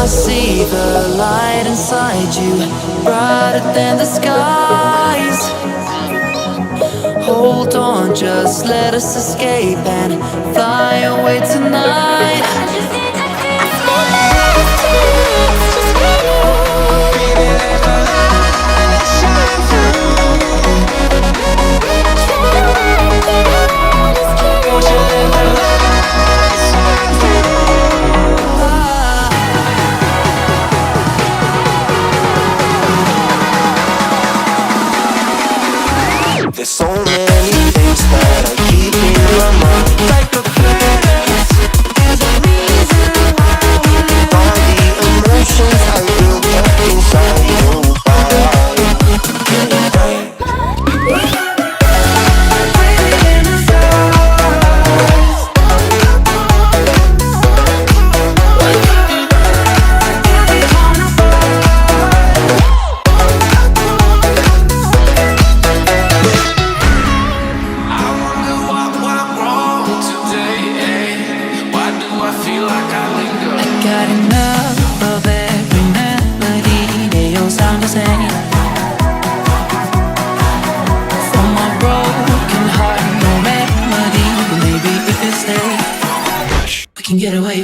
I see the light inside you, brighter than the skies. Hold on, just let us escape and fly away tonight. I just need to feel just for you. Baby, let the light shine through. Won't you let the light shine through? There's so many things that I keep in my mind, like the planets. There's a reason why we live. All the emotions I built up inside Get away.